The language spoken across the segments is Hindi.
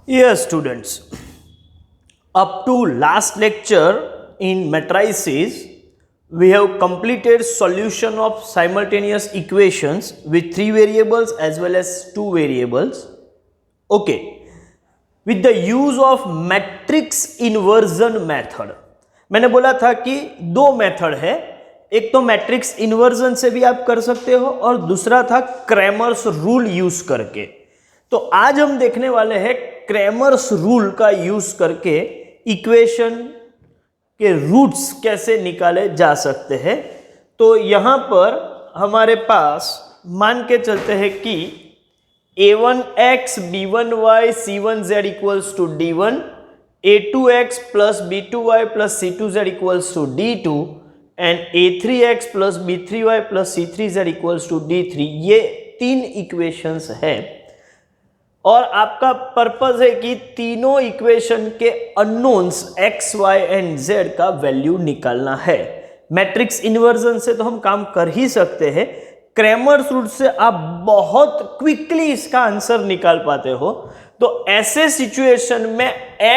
Yes, students. Up to last lecture in matrices, we have completed solution of simultaneous equations with 3 variables as well as 2 variables. Okay. With the use of matrix inversion method. मैंने बोला था कि दो मेथड है, एक तो मैट्रिक्स इन्वर्जन से भी आप कर सकते हो और दूसरा था क्रैमर्स रूल यूज करके। तो आज हम देखने वाले हैं क्रैमर्स रूल का यूज करके इक्वेशन के रूट्स कैसे निकाले जा सकते हैं। तो यहां पर हमारे पास मान के चलते हैं कि a1x b1y c1z equals to d1, a2x plus b2y plus c2z equals to d2 and a3x plus b3y plus c3z equals to d3। ये तीन इक्वेशंस है और आपका पर्पस है कि तीनों इक्वेशन के unknowns x, y and z का वैल्यू निकालना है। मैट्रिक्स इन्वर्जन से तो हम काम कर ही सकते हैं, क्रैमर्स रूल से आप बहुत क्विकली इसका आंसर निकाल पाते हो। तो ऐसे सिचुएशन में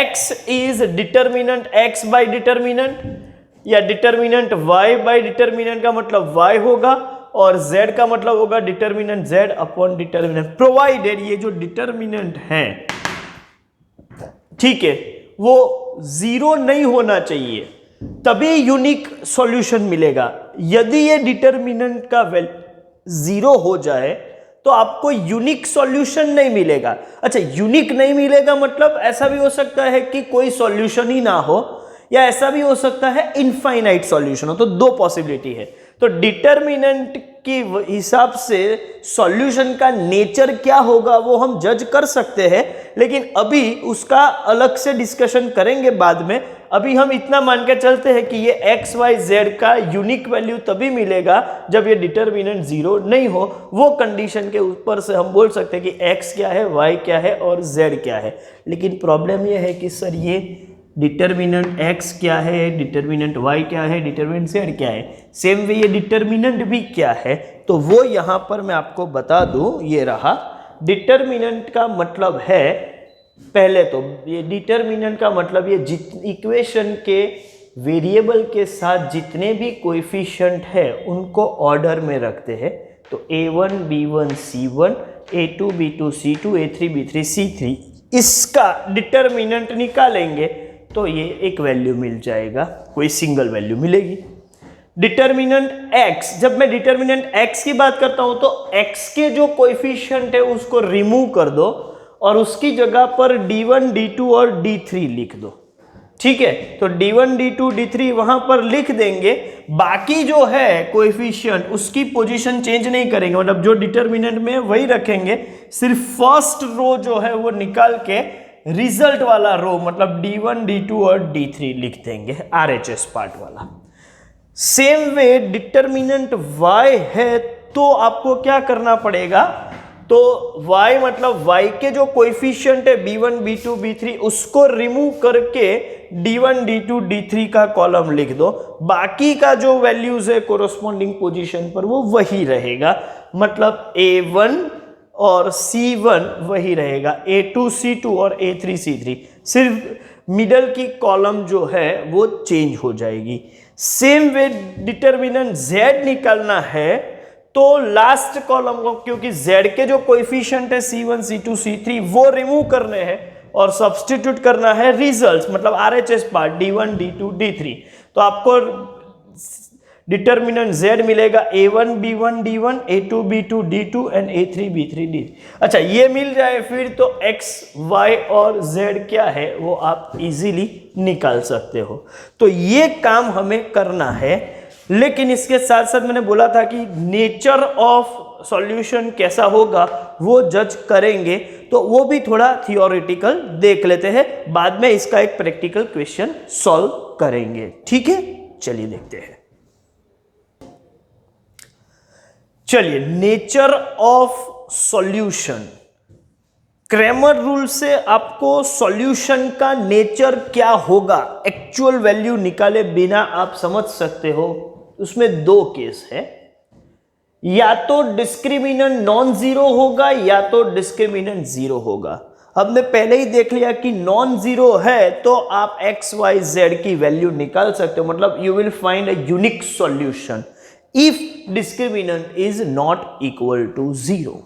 x is determinant x bye determinant या डिटर्मिनेंट y बाय डिटर्मिनेंट का मतलब y होगा और z का मतलब होगा determinant z upon determinant, provided ये जो डिटर्मिनेंट है, ठीक है, वो जीरो नहीं होना चाहिए, तभी यूनिक सॉल्यूशन मिलेगा। यदि ये डिटर्मिनेंट का वैल्यू जीरो हो जाए तो आपको यूनिक सॉल्यूशन नहीं मिलेगा। अच्छा, यूनिक नहीं मिलेगा मतलब ऐसा भी हो सकता है कि कोई सॉल्यूशन ही ना हो, या ऐसा भी हो सकता है इनफाइनाइट सॉल्यूशन हो। तो दो पॉसिबिलिटी है। तो डिटर्मिनेंट के हिसाब से सॉल्यूशन का नेचर क्या होगा वो हम जज कर सकते हैं, लेकिन अभी उसका अलग से डिस्कशन करेंगे बाद में। अभी हम इतना मान के चलते हैं कि ये x, y, z का यूनिक वैल्यू तभी मिलेगा जब ये डिटर्मिनेंट जीरो नहीं हो। वो कंडीशन के ऊपर से हम बोल सकते हैं कि x क्या है, y क्या है और z क्या है। लेकिन प्रॉब्लम ये है कि सर ये डिटर्मिनेंट x क्या है, डिटर्मिनेंट y क्या है, डिटर्मिनेंट z क्या है, सेम वे ये डिटर्मिनेंट भी क्या है। तो वो यहाँ पर मैं आपको बता दूं, ये रहा। डिटर्मिनेंट का मतलब है, पहले तो ये डिटर्मिनेंट का मतलब ये इक्वेशन के वेरिएबल के साथ जितने भी कोएफिशिएंट है उनको ऑर्डर में रखते हैं। तो a1 b1 c1, a2 b2 c2, a3 b3 c3, इसका डिटर्मिनेंट निकालेंगे तो ये एक वैल्यू मिल जाएगा, कोई सिंगल वैल्यू मिलेगी। डिटर्मिनेंट x, जब मैं डिटर्मिनेंट x की बात करता हूं तो x के जो कोएफिशिएंट है उसको रिमूव कर दो और उसकी जगह पर d1, d2 और d3 लिख दो, ठीक है। तो d1, d2, d3 वहां पर लिख देंगे। बाकी जो है कोएफिशिएंट उसकी पोजीशन चेंज नहीं करेंगे, मतलब जो डिटर्मिनेंट में वही रखेंगे। सिर्फ फर्स्ट रो जो है वो निकाल के रिजल्ट वाला रो मतलब d1, d2 और d3 लिख देंगे, RHS पार्ट वाला। सेम वे डिटर्मिनेंट y है तो आपको क्या करना पड़ेगा, तो y मतलब y के जो कोएफिशिएंट है b1, b2, b3 उसको रिमूव करके d1, d2, d3 का कॉलम लिख दो। बाकी का जो वैल्यूज है कोरोस्पोंडिंग पोजीशन पर वो वही रहेगा, मतलब a1 और c1 वही रहेगा, a2 c2 और a3 c3, सिर्फ मिडल की कॉलम जो है वो चेंज हो जाएगी। सेम वे डिटर्मिनेंट z निकालना है तो लास्ट कॉलम को, क्योंकि z के जो कोएफिशिएंट है c1, c2, c3 वो रिमूव करने हैं और सब्स्टिट्यूट करना है रिजल्ट्स मतलब RHS part d1, d2, d3। तो आपको डिटर्मिनेंट z मिलेगा a1 b1 d1, a2 b2 d2 and a3 b3 d3। अच्छा, ये मिल जाए फिर तो x, y और z क्या है वो आप इजीली निकाल सकते हो। तो ये काम हमें करना है, लेकिन इसके साथ साथ मैंने बोला था कि नेचर ऑफ सॉल्यूशन कैसा होगा वो जज करेंगे, तो वो भी थोड़ा थियोरेटिकल देख लेते हैं, बाद में इसका एक प्रैक्टिकल क्वेश्चन सॉल्व करेंगे, ठीक है। चलिए देखते हैं। चलिए, nature of solution. Cramer rule से आपको सॉल्यूशन का नेचर क्या होगा एक्चुअल वैल्यू निकाले बिना आप समझ सकते हो। उसमें दो केस है, या तो डिस्क्रिमिनेंट नॉन जीरो होगा या तो डिस्क्रिमिनेंट जीरो होगा। हमने पहले ही देख लिया कि नॉन जीरो है तो आप एक्स वाई जेड की वैल्यू निकाल सकते हो, मतलब you will find a unique solution if discriminant is not equal to zero.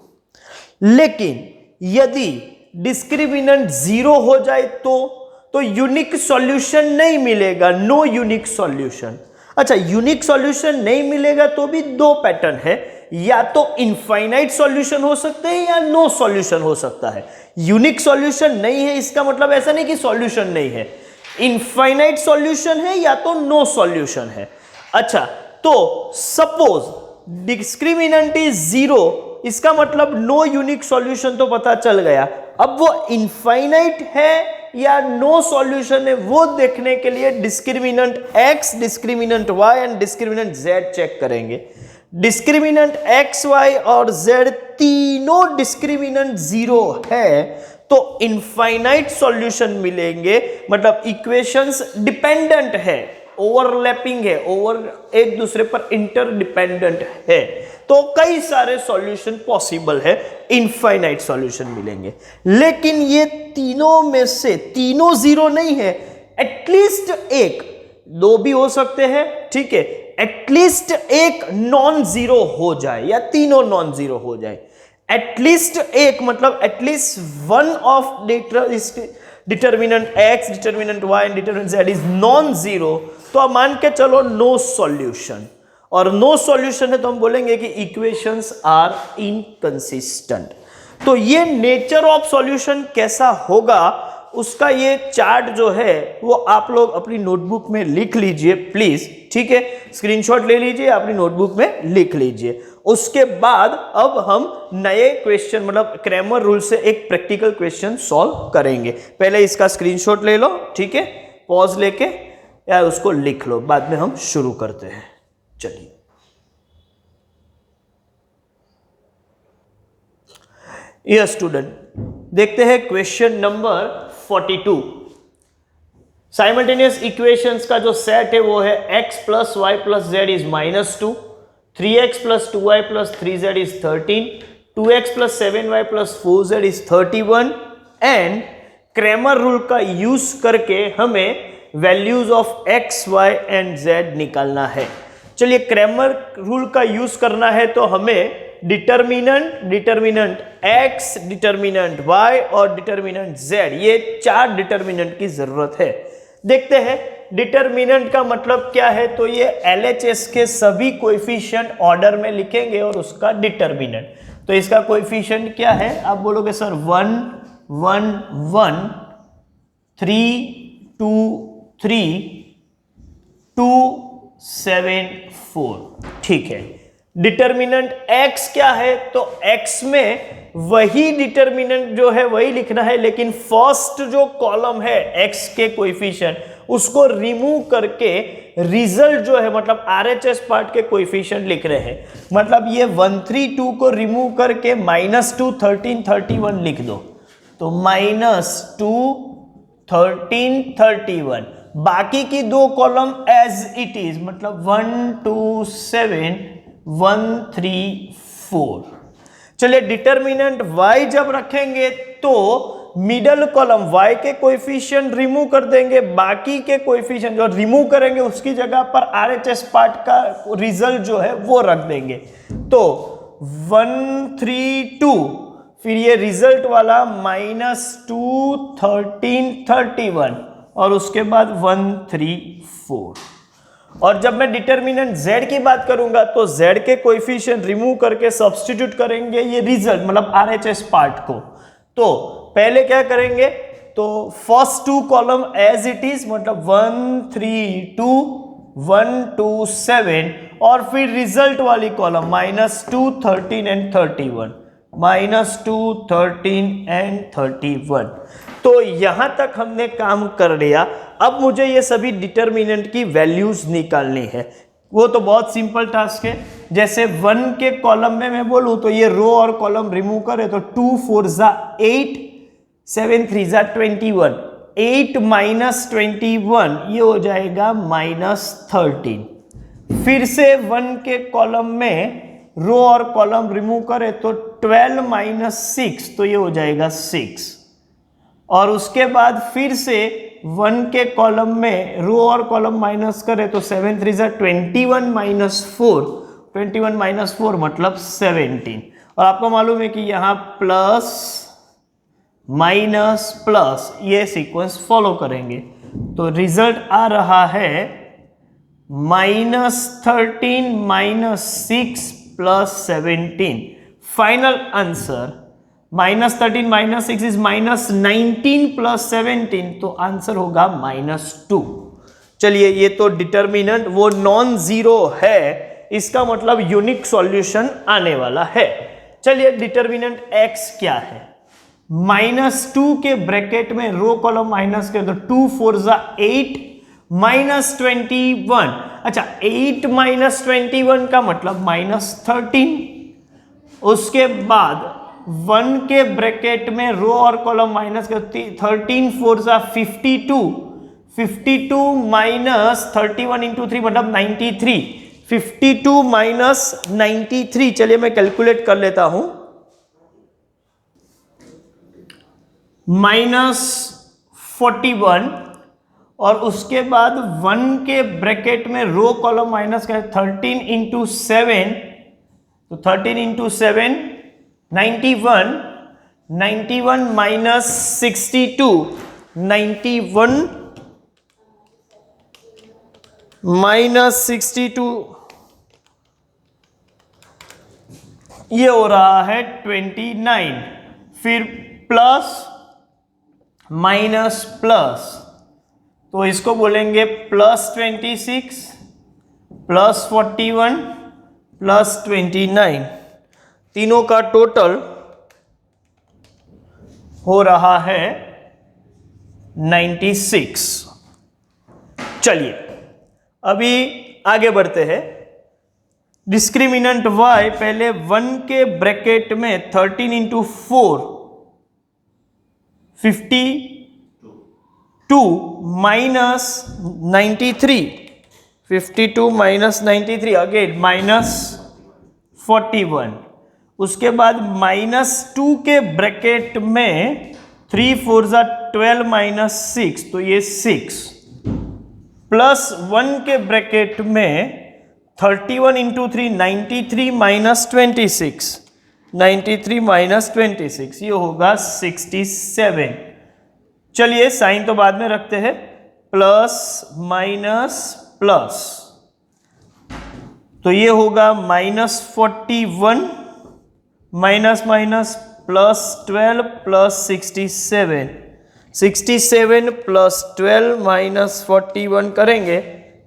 लेकिन यदि डिस्क्रिमिनेंट जीरो हो जाए तो यूनिक सॉल्यूशन नहीं मिलेगा, नो यूनिक सॉल्यूशन। अच्छा, यूनिक सॉल्यूशन नहीं मिलेगा तो भी दो पैटर्न है, या तो इनफाइनाइट सॉल्यूशन हो सकते हैं या नो सॉल्यूशन हो सकता है। यूनिक सॉल्यूशन नहीं है इसका मतलब ऐसा नहीं कि सॉल्यूशन नहीं है, इनफाइनाइट सॉल्यूशन है या तो नो सॉल्यूशन है। अच्छा, तो सपोज डिस्क्रिमिनेंट इज जीरो, इसका मतलब नो यूनिक सॉल्यूशन तो पता चल गया। अब वो इनफाइनाइट है या नो सॉल्यूशन है वो देखने के लिए discriminant x, discriminant y and discriminant z check करेंगे। डिस्क्रिमिनेंट x, y और z तीनों डिस्क्रिमिनेंट जीरो है तो इनफाइनाइट सॉल्यूशन मिलेंगे, मतलब इक्वेशंस डिपेंडेंट है, ओवरलैपिंग है, एक दूसरे पर इंटरडिपेंडेंट है, तो कई सारे सॉल्यूशन पॉसिबल है, इनफाइनाइट सॉल्यूशन मिलेंगे। लेकिन ये तीनों में से तीनों जीरो नहीं है, एटलीस्ट एक, दो भी हो सकते हैं, ठीक है, एटलीस्ट एक नॉन जीरो हो जाए या तीनों नॉन जीरो हो जाए। एटलीस्ट एक मतलब at least one of determinant x, determinant y and determinant z is non zero, तो अब मान के चलो नो सॉल्यूशन, और नो सॉल्यूशन है तो हम बोलेंगे कि इक्वेशंस आर इनकंसिस्टेंट। तो ये नेचर ऑफ सॉल्यूशन कैसा होगा उसका ये चार्ट जो है वो आप लोग अपनी नोटबुक में लिख लीजिए प्लीज, ठीक है, स्क्रीनशॉट ले लीजिए, अपनी नोटबुक में लिख लीजिए। उसके बाद अब हम नए क्वेश्चन मतलब क्रैमर रूल से एक प्रैक्टिकल क्वेश्चन सॉल्व करेंगे। पहले इसका स्क्रीनशॉट ले लो, ठीक है, पॉज लेके या उसको लिख लो, बाद में हम शुरू करते हैं। चलिए, यस स्टूडेंट, देखते हैं क्वेश्चन नंबर 42। साइमल्टेनियस इक्वेशंस का जो सेट है वो है x plus y plus z is -2, 3x plus 2y plus 3z is 13, 2x plus 7y plus 4z is 31 and Cramer rule का यूज करके हमें values of x, y and z निकालना है। चलिए, क्रैमर रूल का यूज करना है तो हमें डिटर्मिनेंट x, डिटर्मिनेंट y और डिटर्मिनेंट z, ये चार डिटर्मिनेंट की जरूरत है। देखते हैं डिटर्मिनेंट का मतलब क्या है, तो ये LHS के सभी कोएफिशिएंट ऑर्डर में लिखेंगे और उसका डिटर्मिनेंट, तो इसका कोएफिशिएंट क्या है, आप बोलोगे सर 1 1 1 3 2 3 2 7 4, ठीक है। डिटर्मिनेंट x क्या है, तो x में वही डिटर्मिनेंट जो है वही लिखना है, लेकिन फर्स्ट जो कॉलम है x के कोएफिशिएंट उसको रिमूव करके रिजल्ट जो है मतलब RHS पार्ट के कोएफिशिएंट लिख रहे हैं। मतलब ये 132 को रिमूव करके -2 13 31 लिख दो, तो -2 13 31, बाकी की दो कॉलम एज इट इज, मतलब 1 2 7 1 3 4। चलिए, डिटर्मिनेंट y जब रखेंगे तो मिडल कॉलम y के कोएफिशिएंट रिमूव कर देंगे, बाकी के कोएफिशिएंट जो रिमूव करेंगे उसकी जगह पर RHS पार्ट का रिजल्ट जो है वो रख देंगे, तो 1 3 2, फिर ये रिजल्ट वाला -2 13 31 और उसके बाद 1 3 4। और जब मैं डिटर्मिनेंट z की बात करूंगा तो z के कोएफिशिएंट रिमूव करके सब्स्टिट्यूट करेंगे ये रिजल्ट मतलब RHS पार्ट को। तो पहले क्या करेंगे, तो first two column as it is, मतलब 1 3 2 1 2 7, और फिर रिजल्ट वाली कॉलम -2 13 एंड 31, -2 13 एंड 31। तो यहां तक हमने काम कर लिया। अब मुझे ये सभी डिटर्मिनेंट की वैल्यूज निकालनी है, वो तो बहुत सिंपल टास्क है। जैसे 1 के कॉलम में मैं बोलूं तो ये रो और कॉलम रिमूव करे तो 2 4 8 7 3 21, 8 - 21 ये हो जाएगा -13। फिर से 1 के कॉलम में रो और कॉलम रिमूव करे तो 12 - 6 तो ये हो जाएगा 6। और उसके बाद फिर से 1 के कॉलम में रो और कॉलम माइनस करें तो 7 3 जा 21 माइनस 4, 21 माइनस 4 मतलब 17। और आपको मालूम है कि यहाँ प्लस माइनस प्लस ये सीक्वेंस फॉलो करेंगे, तो रिजल्ट आ रहा है -13 minus 6 plus 17। Final answer -13 minus 6 is -19 plus 17, तो आंसर होगा -2। चलिए, ये तो डिटर्मिनेंट वो नॉन जीरो है, इसका मतलब यूनिक सॉल्यूशन आने वाला है। चलिए, डिटर्मिनेंट x क्या है? -2 के ब्रैकेट में रो कॉलम माइनस कर दो, 2 4 जा 8 -21। अच्छा, 8 माइनस 21 का मतलब -13। उसके बाद 1 के ब्रैकेट में रो और कॉलम माइनस कर, 13 4 जा 52, 52 माइनस 31 इंटू 3 मतलब 93, 52 माइनस 93। चलिए मैं कैलकुलेट कर लेता हूं, -41 और उसके बाद 1 के ब्रैकेट में रो कॉलम माइनस कर 13 इंटू 7, तो 13 इंटू 7 91, 91 माइनस 62, 91 माइनस 62 ये हो रहा है 29। फिर प्लस माइनस प्लस, तो इसको बोलेंगे +26 प्लस 41 प्लस 29, तीनों का टोटल हो रहा है 96। चलिए अभी आगे बढ़ते हैं। डिस्क्रिमिनेंट y, पहले 1 के ब्रैकेट में 13 इंटू 4 52 माइनस 93, 52 माइनस 93 अगेन -41। उसके बाद -2 के ब्रैकेट में 3 4 जा 12 माइनस 6, तो ये 6 प्लस 1 के ब्रैकेट में 31 इंटू 3 93 माइनस 26, 93 माइनस 26 ये होगा 67। चलिए साइन तो बाद में रखते हैं, प्लस माइनस प्लस, तो ये होगा -41 minus minus plus 12 plus 67, 67 plus 12 minus 41 करेंगे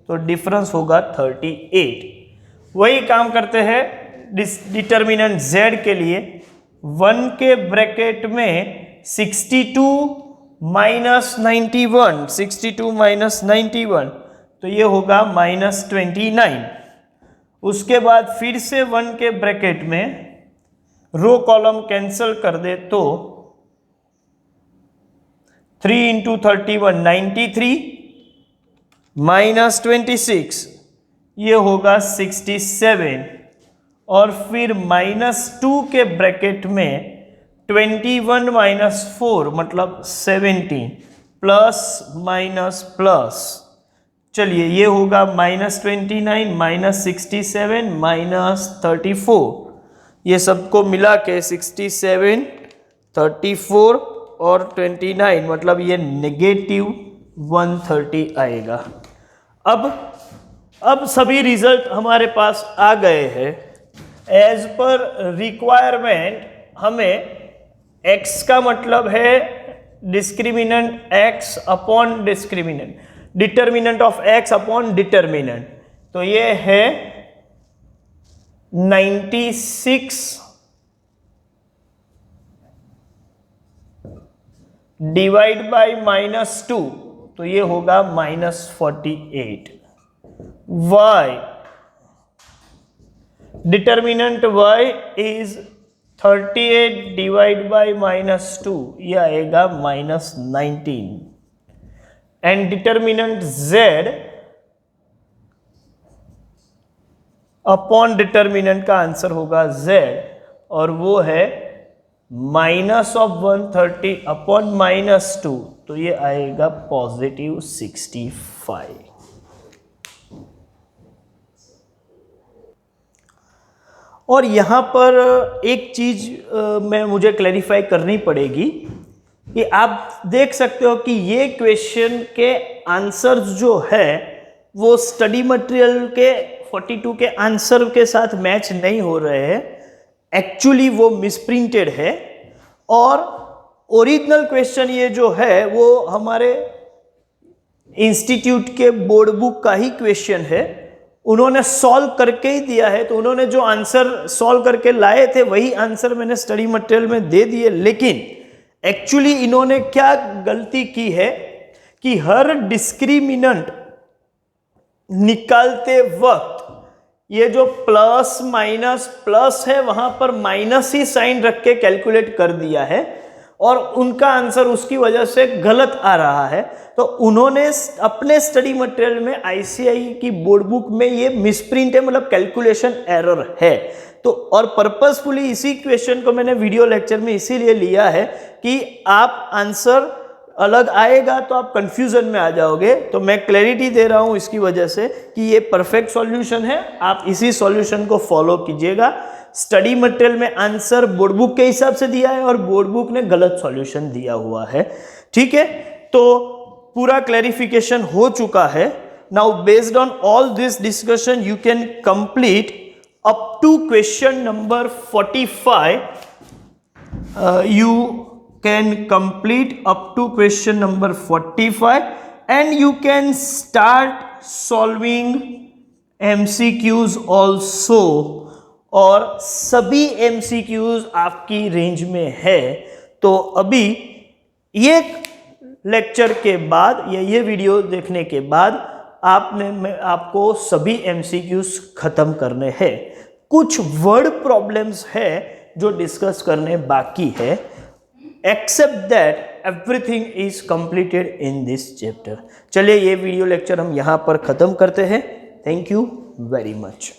तो डिफरेंस होगा 38। वही काम करते हैं डिटर्मिनेंट z के लिए। 1 के ब्रैकेट में 62 माइनस 91, 62 माइनस 91, तो ये होगा -29। उसके बाद फिर से 1 के ब्रैकेट में रो कॉलम कैंसिल कर दे तो 3 इंटू 31 93 माइनस 26 ये होगा 67। और फिर -2 के ब्रैकेट में 21 माइनस 4 मतलब 17 प्लस माइनस प्लस, चलिए ये होगा -29 माइनस 67 माइनस 34, ये सबको मिला के 67 34 और 29 मतलब ये -130 आएगा। अब सभी रिजल्ट हमारे पास आ गए हैं। एज पर रिक्वायरमेंट हमें x का मतलब है discriminant x upon discriminant, determinant of x upon determinant, तो ये है 96 डिवाइड बाय -2, तो ये होगा -48। y determinant y is 38 divide by -2, ये आएगा -19। And determinant z upon determinant का आंसर होगा z, और वो है माइनस ऑफ 130 अपॉन -2, तो ये आएगा पॉजिटिव 65। और यहाँ पर एक चीज मुझे क्लैरिफाई करनी पड़ेगी कि आप देख सकते हो कि ये क्वेश्चन के आंसर्स जो है वो स्टडी मटेरियल के 42 के आंसर के साथ मैच नहीं हो रहे हैं, एक्चुअली वो मिसप्रिंटेड है। और ओरिजिनल क्वेश्चन ये जो है वो हमारे इंस्टीट्यूट के बोर्ड बुक का ही क्वेश्चन है, उन्होंने सॉल्व करके ही दिया है। तो उन्होंने जो आंसर सॉल्व करके लाए थे वही आंसर मैंने स्टडी मटेरियल में दे दिए, लेकिन एक्चुअली इन्होंने क्या गलती की है कि हर डिस्क्रिमिनेंट निकालते वक्त ये जो प्लस माइनस प्लस है वहां पर माइनस ही साइन रख के कैलकुलेट कर दिया है और उनका आंसर उसकी वजह से गलत आ रहा है। तो उन्होंने अपने स्टडी मटेरियल में आईसीआई की बोर्ड बुक में ये मिसप्रिंट है, मतलब कैलकुलेशन एरर है। तो और पर्पसफुली इसी क्वेश्चन को मैंने वीडियो लेक्चर में इसीलिए लिया है कि आप आंसर अलग आएगा तो आप कंफ्यूजन में आ जाओगे। तो मैं क्लैरिटी दे रहा हूं इसकी वजह से कि ये परफेक्ट सॉल्यूशन है, आप इसी सॉल्यूशन को फॉलो कीजिएगा। स्टडी मटेरियल में आंसर बोर्ड बुक के हिसाब से दिया है और बोर्ड बुक ने गलत सॉल्यूशन दिया हुआ है, ठीक है। तो पूरा क्लैरिफिकेशन हो चुका है। Now based on all this discussion you can complete up to question number 45। You can complete up to question number 45 and you can start solving MCQs also। और सभी MCQs आपकी रेंज में है। तो अभी ये लेक्चर के बाद या ये वीडियो देखने के बाद आपको सभी MCQs खत्म करने हैं। कुछ वर्ड प्रॉब्लम्स है जो डिस्कस करने बाकी है, except that everything is completed in this chapter. चलिए ये वीडियो लेक्चर हम यहाँ पर ख़त्म करते हैं। Thank you very much.